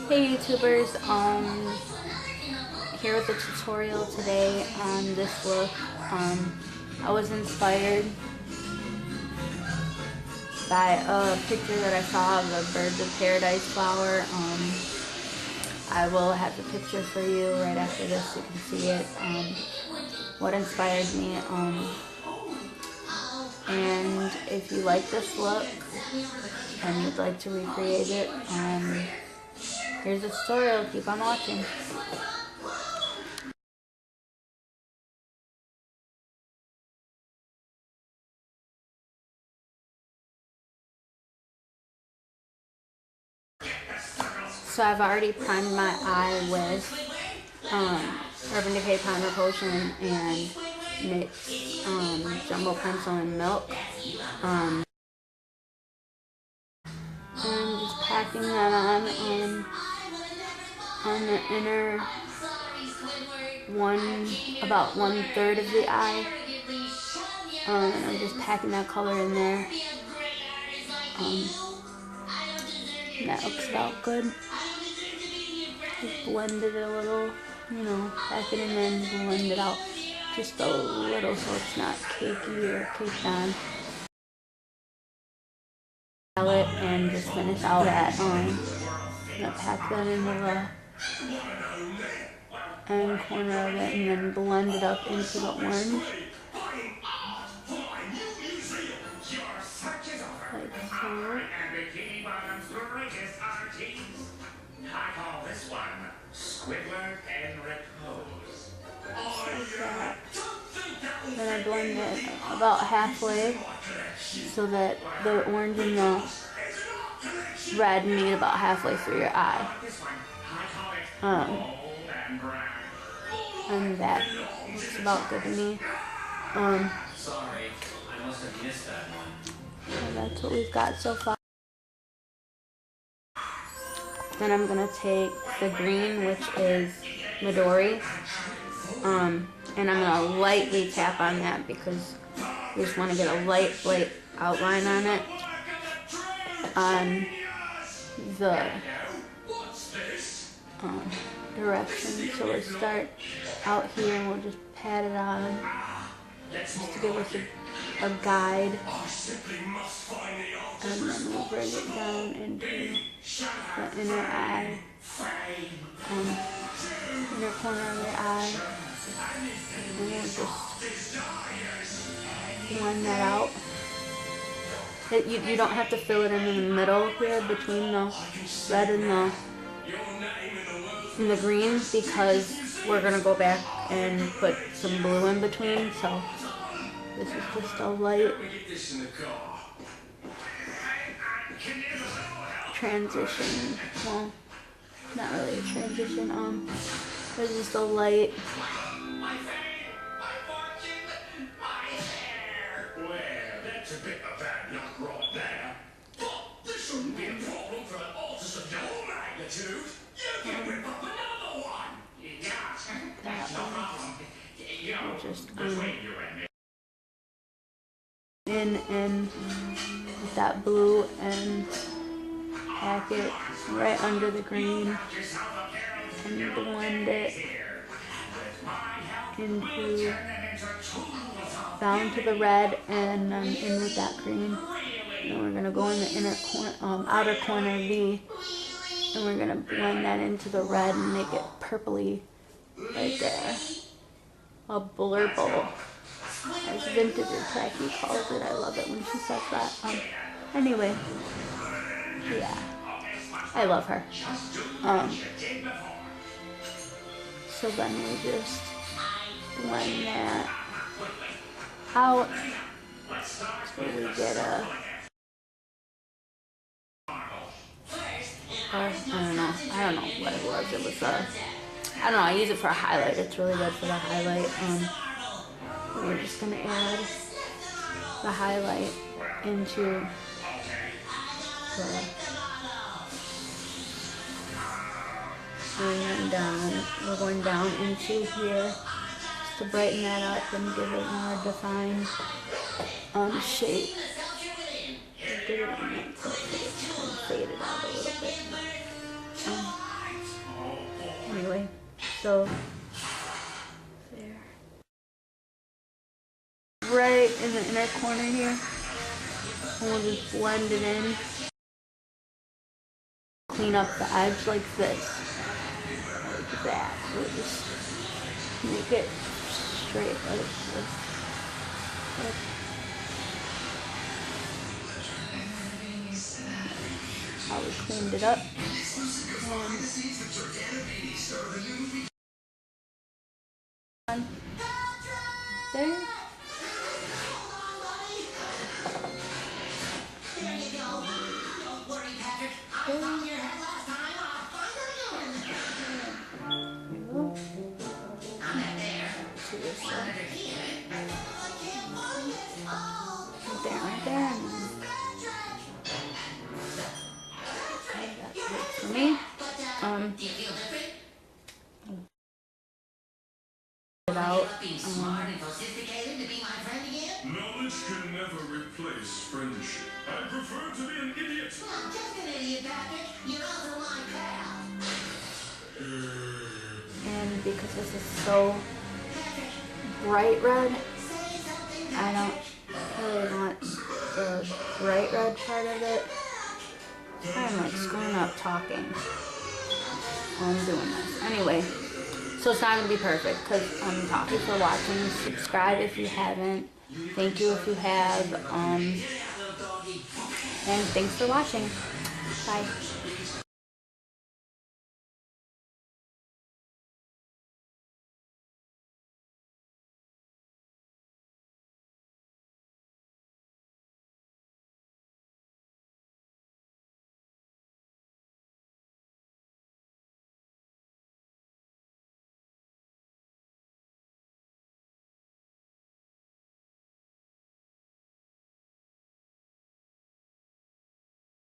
Hey YouTubers, here with a tutorial today on this look. I was inspired by a picture that I saw of a Birds of Paradise flower. I will have the picture for you right after this so you can see it. What inspired me, and if you like this look and you'd like to recreate it, here's the tutorial. Keep on watching. So I've already primed my eye with Urban Decay Primer Potion and NYX Jumbo Pencil and Milk. And just packing that on the inner about 1/3 of the eye. And I'm just packing that color in there. That looks about good. Just blend it a little, pack it in and blend it out just a little so it's not cakey or caked on. Palette and just finish out that pack that into the end corner of it and then blend it up into the orange. Like so. I call this one Squidward and Repose. Like that. Then I blend it about halfway so that the orange and the red meet about halfway through your eye. And that looks about good to me. Sorry, I must have missed that one. So that's what we've got so far. Then I'm gonna take the green, which is Midori, and I'm gonna lightly tap on that because we just want to get a light outline on it. On the direction, so we'll start out here and we'll just pat it on just to give us a guide, and then we'll bring it down into the inner eye, inner corner of your eye, and we'll just blend that out. You don't have to fill it in the middle here between the red and the green because we're going to go back and put some blue in between, so this is just a light transition. Well, not really a transition, it's just a light. That's a bit of bad luck right there. But this shouldn't be a problem for an artist of your magnitude. You can whip up another one. That's no problem. Just in with that blue and pack it right under the green and blend it into down to the red and in with that green. And we're gonna go in the inner corner, outer corner V, and we're gonna blend that into the red and make it purpley right there. A blurple, as Vintage or Tacky calls it. I love it when she says that. Anyway, yeah, I love her. So then we just blend that out so we get I don't know what it was. It was I don't know, I use it for a highlight. It's really good for the highlight. We're just gonna add the highlight into and down. We're going down into here just to brighten that up and give it a more defined shape. Give it a minute so it's kind of faded out a little bit. So there. Right in the inner corner here. And we'll just blend it in. Clean up the edge like this. Like that. We'll just make it straight like this. How we cleaned it up. And there. Right there. Okay, that's it for me. It out. Knowledge can never replace friendship. I prefer to be an idiot. Not just an idiot, Patrick. You're also my pal. And because this is so bright red, I don't really want the bright red part of it. I'm like screwing up talking while I'm doing this. Anyway, so it's not going to be perfect because I'm talking for watching. Subscribe if you haven't. Thank you if you have. And thanks for watching. Bye.